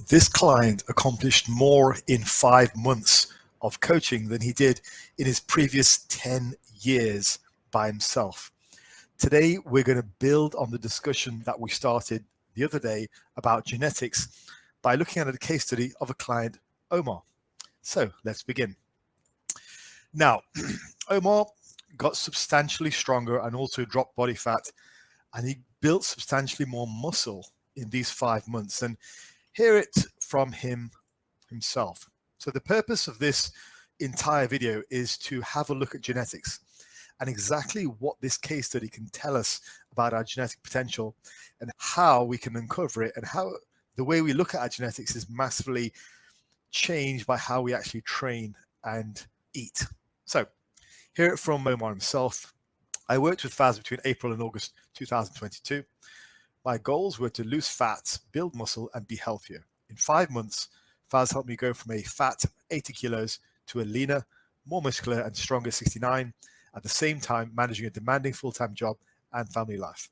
This client accomplished more in 5 months of coaching than he did in his previous 10 years by himself. Today, we're going to build on the discussion that we started the other day about genetics by looking at a case study of a client, Omar. So let's begin. Now, Omar got substantially stronger and also dropped body fat, and he built substantially more muscle in these 5 months. And hear it from himself. So the purpose of this entire video is to have a look at genetics and exactly what this case study can tell us about our genetic potential and how we can uncover it, and how the way we look at our genetics is massively changed by how we actually train and eat. So hear it from Omar himself. I worked with Faz between April and August 2022. My goals were to lose fat, build muscle, and be healthier. In 5 months, Faz helped me go from a fat 80 kilos to a leaner, more muscular, and stronger 69, at the same time managing a demanding full-time job and family life.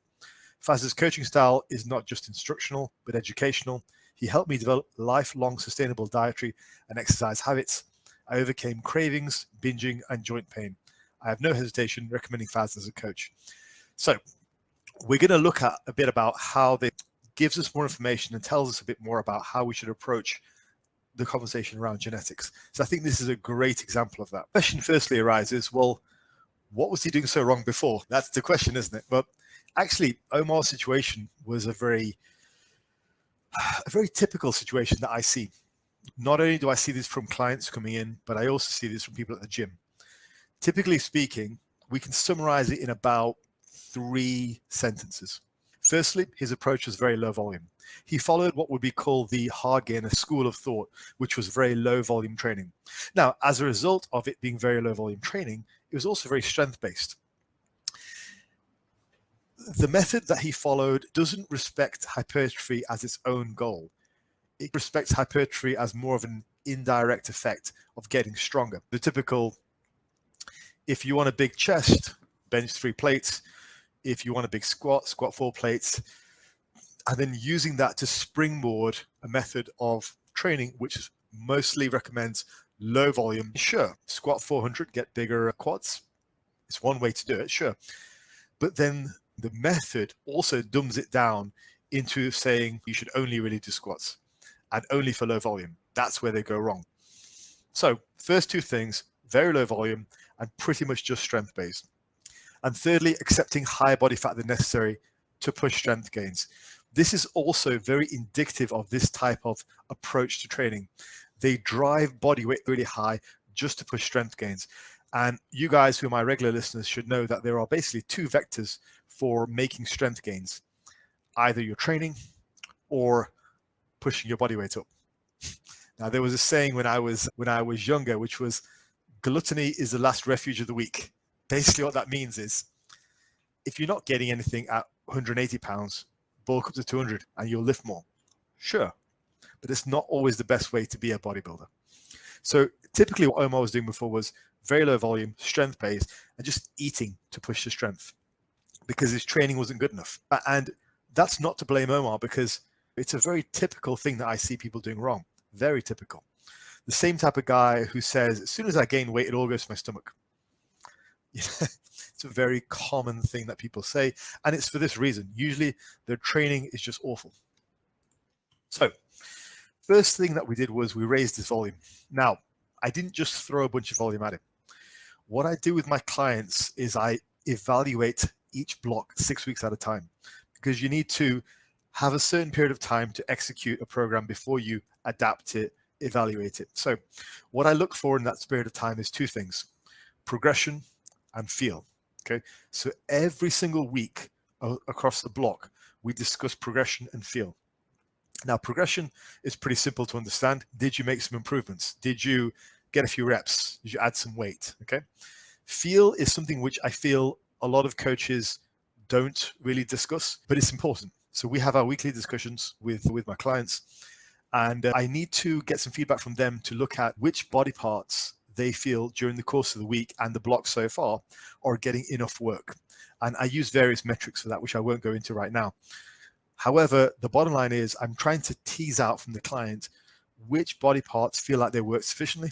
Faz's coaching style is not just instructional, but educational. He helped me develop lifelong sustainable dietary and exercise habits. I overcame cravings, binging, and joint pain. I have no hesitation recommending Faz as a coach. So we're going to look at a bit about how this gives us more information and tells us a bit more about how we should approach the conversation around genetics. So I think this is a great example of that. The question firstly arises, well, what was he doing so wrong before? That's the question, isn't it? But actually, Omar's situation was a very typical situation that I see. Not only do I see this from clients coming in, but I also see this from people at the gym. Typically speaking, we can summarize it in about 3 sentences. Firstly, his approach was very low volume. He followed what would be called the hard gainer school of thought, which was very low volume training. Now, as a result of it being very low volume training, it was also very strength based. The method that he followed doesn't respect hypertrophy as its own goal. It respects hypertrophy as more of an indirect effect of getting stronger. The typical, if you want a big chest, bench 3 plates. If you want a big squat, squat 4 plates, and then using that to springboard a method of training which mostly recommends low volume. Sure, squat 400, get bigger quads. It's one way to do it, sure. But then the method also dumbs it down into saying you should only really do squats and only for low volume. That's where they go wrong. So first 2 things, very low volume and pretty much just strength based. And thirdly, accepting higher body fat than necessary to push strength gains. This is also very indicative of this type of approach to training. They drive body weight really high just to push strength gains. And you guys who are my regular listeners should know that there are basically 2 vectors for making strength gains. Either you're training or pushing your body weight up. Now, there was a saying when I was younger, which was, gluttony is the last refuge of the weak. Basically what that means is, if you're not getting anything at 180 pounds, bulk up to 200 and you'll lift more. Sure, but it's not always the best way to be a bodybuilder. So typically what Omar was doing before was very low volume, strength based, and just eating to push the strength because his training wasn't good enough. And that's not to blame Omar, because it's a very typical thing that I see people doing wrong. Very typical. The same type of guy who says, as soon as I gain weight, it all goes to my stomach. It's a very common thing that people say, and it's for this reason. Usually their training is just awful. So first thing that we did was we raised his volume. Now, I didn't just throw a bunch of volume at him. What I do with my clients is I evaluate each block 6 weeks at a time, because you need to have a certain period of time to execute a program before you adapt it, evaluate it. So what I look for in that period of time is 2 things: progression and feel. Okay, so every single week across the block, we discuss progression and feel. Now, progression is pretty simple to understand. Did you make some improvements? Did you get a few reps? Did you add some weight? Okay. Feel is something which I feel a lot of coaches don't really discuss, but it's important. So we have our weekly discussions with my clients, and I need to get some feedback from them to look at which body parts they feel during the course of the week and the block so far are getting enough work. And I use various metrics for that, which I won't go into right now. However, the bottom line is I'm trying to tease out from the client which body parts feel like they work sufficiently,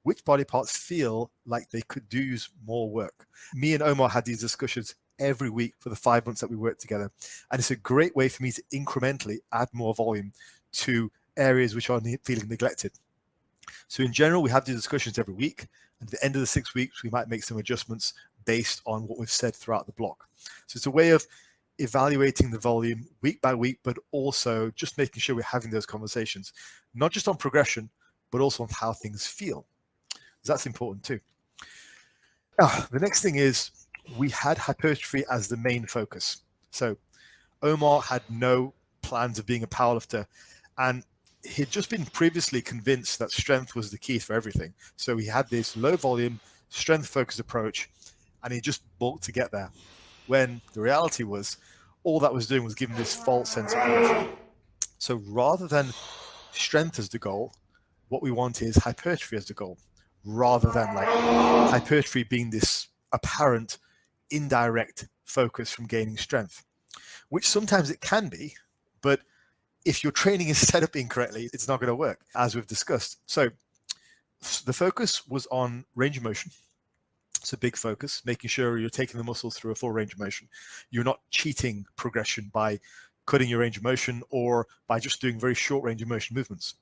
which body parts feel like they could do use more work. Me and Omar had these discussions every week for the 5 months that we worked together. And it's a great way for me to incrementally add more volume to areas which are feeling neglected. So in general, we have these discussions every week. And at the end of the 6 weeks, we might make some adjustments based on what we've said throughout the block. So it's a way of evaluating the volume week by week, but also just making sure we're having those conversations, not just on progression, but also on how things feel. That's important too. The next thing is we had hypertrophy as the main focus. So Omar had no plans of being a powerlifter, and he'd just been previously convinced that strength was the key for everything. So he had this low volume, strength focused approach, and he just bulked to get there. When the reality was, all that was doing was giving this false sense of progression. So rather than strength as the goal, what we want is hypertrophy as the goal, rather than like hypertrophy being this apparent indirect focus from gaining strength, which sometimes it can be, but if your training is set up incorrectly, it's not going to work, as we've discussed. So the focus was on range of motion. It's a big focus, making sure you're taking the muscles through a full range of motion. You're not cheating progression by cutting your range of motion or by just doing very short range of motion movements.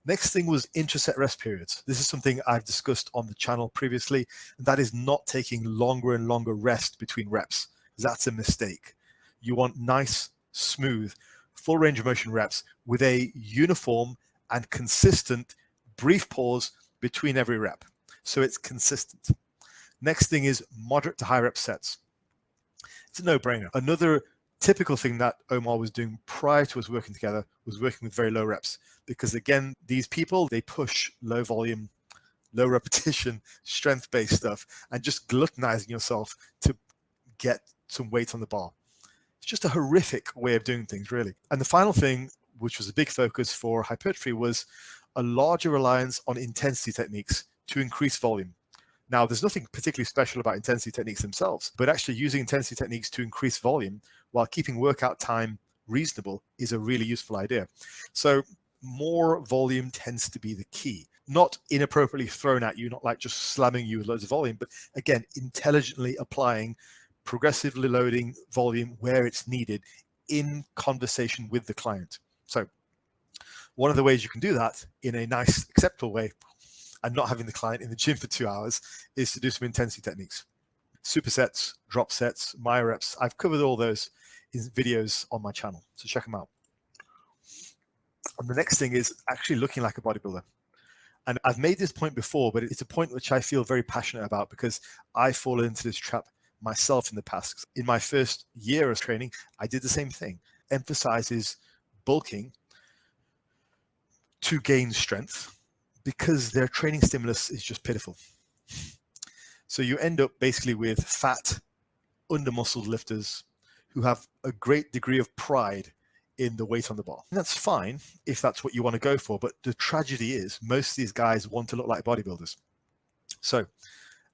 Next thing was interset rest periods. This is something I've discussed on the channel previously, and that is not taking longer and longer rest between reps. That's a mistake. You want nice, smooth, full range of motion reps with a uniform and consistent brief pause between every rep. So it's consistent. Next thing is moderate to high rep sets. It's a no-brainer. Another typical thing that Omar was doing prior to us working together was working with very low reps, because again, these people, they push low volume, low repetition, strength-based stuff, and just gluttonizing yourself to get some weight on the bar. It's just a horrific way of doing things, really. And the final thing, which was a big focus for hypertrophy, was a larger reliance on intensity techniques to increase volume. Now, there's nothing particularly special about intensity techniques themselves, but actually using intensity techniques to increase volume while keeping workout time reasonable is a really useful idea. So more volume tends to be the key. Not inappropriately thrown at you, not like just slamming you with loads of volume, but again, intelligently applying, progressively loading volume where it's needed in conversation with the client. So one of the ways you can do that in a nice, acceptable way and not having the client in the gym for 2 hours is to do some intensity techniques. Supersets, drop sets, myoreps. I've covered all those in videos on my channel, so check them out. And the next thing is actually looking like a bodybuilder. And I've made this point before, but it's a point which I feel very passionate about because I fall into this trap myself in the past. In my first year of training, I did the same thing. Emphasizes bulking to gain strength because their training stimulus is just pitiful. So you end up basically with fat, under-muscled lifters who have a great degree of pride in the weight on the bar. And that's fine if that's what you want to go for, but the tragedy is most of these guys want to look like bodybuilders. So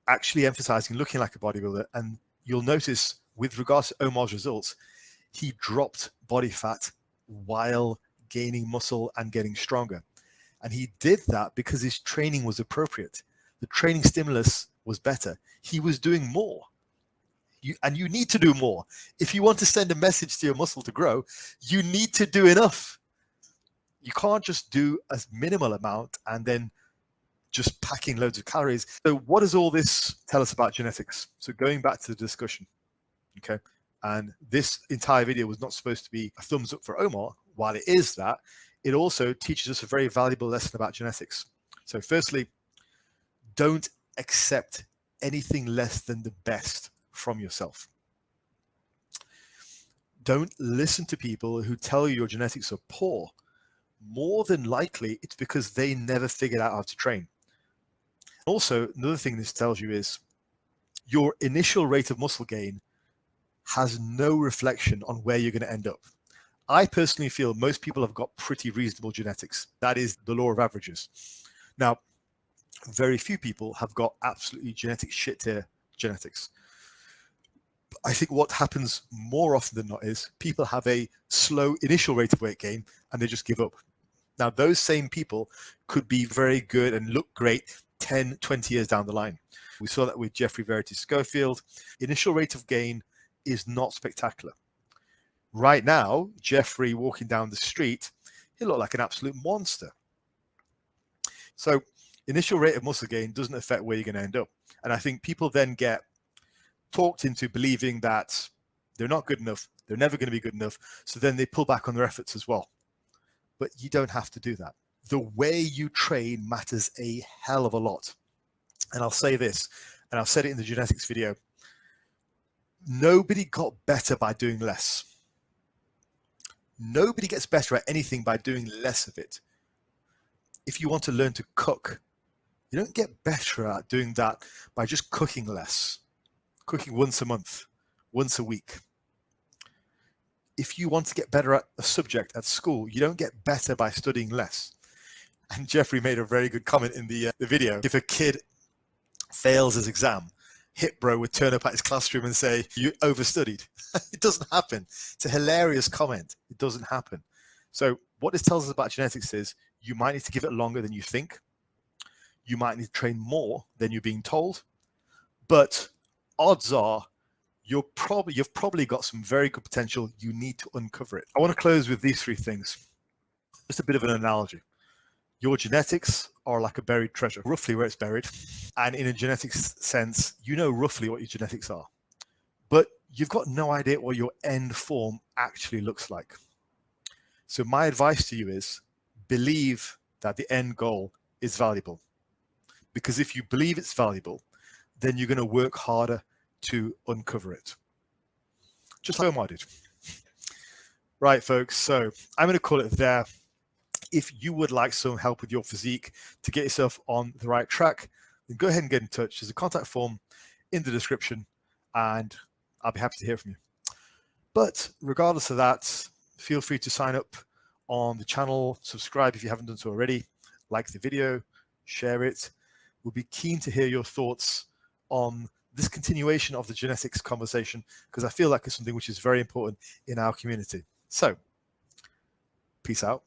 actually emphasizing looking like a bodybuilder, and you'll notice with regards to Omar's results, he dropped body fat while gaining muscle and getting stronger. And he did that because his training was appropriate. The training stimulus was better. He was doing more. And you need to do more. If you want to send a message to your muscle to grow, you need to do enough. You can't just do a minimal amount and then just packing loads of calories. So what does all this tell us about genetics? So going back to the discussion, okay? And this entire video was not supposed to be a thumbs up for Omar. While it is that, it also teaches us a very valuable lesson about genetics. So firstly, don't accept anything less than the best from yourself. Don't listen to people who tell you your genetics are poor. More than likely, it's because they never figured out how to train. Also, another thing this tells you is your initial rate of muscle gain has no reflection on where you're going to end up. I personally feel most people have got pretty reasonable genetics. That is the law of averages. Now, very few people have got absolutely genetic shit tier genetics. I think what happens more often than not is people have a slow initial rate of weight gain and they just give up. Now, those same people could be very good and look great 10, 20 years down the line. We saw that with Jeffrey Verity Schofield. Initial rate of gain is not spectacular. Right now, Jeffrey walking down the street, he looked like an absolute monster. So initial rate of muscle gain doesn't affect where you're going to end up. And I think people then get talked into believing that they're not good enough, they're never going to be good enough, so then they pull back on their efforts as well. But you don't have to do that. The way you train matters a hell of a lot. And I'll say this, and I've said it in the genetics video, nobody got better by doing less. Nobody gets better at anything by doing less of it. If you want to learn to cook, you don't get better at doing that by just cooking less, cooking once a month, once a week. If you want to get better at a subject at school, you don't get better by studying less. And Jeffrey made a very good comment in the video. If a kid fails his exam, Hit Bro would turn up at his classroom and say, "You overstudied." It doesn't happen. It's a hilarious comment. It doesn't happen. So what this tells us about genetics is you might need to give it longer than you think. You might need to train more than you're being told. But odds are you've probably got some very good potential. You need to uncover it. I want to close with these three things. Just a bit of an analogy. Your genetics are like a buried treasure, roughly where it's buried. And in a genetics sense, you know roughly what your genetics are. But you've got no idea what your end form actually looks like. So my advice to you is believe that the end goal is valuable. Because if you believe it's valuable, then you're going to work harder to uncover it. Just like Omar did. Right, folks. So I'm going to call it there. If you would like some help with your physique to get yourself on the right track, then go ahead and get in touch. There's a contact form in the description, and I'll be happy to hear from you. But regardless of that, feel free to sign up on the channel, subscribe if you haven't done so already, like the video, share it. We'll be keen to hear your thoughts on this continuation of the genetics conversation, because I feel like it's something which is very important in our community. So, peace out.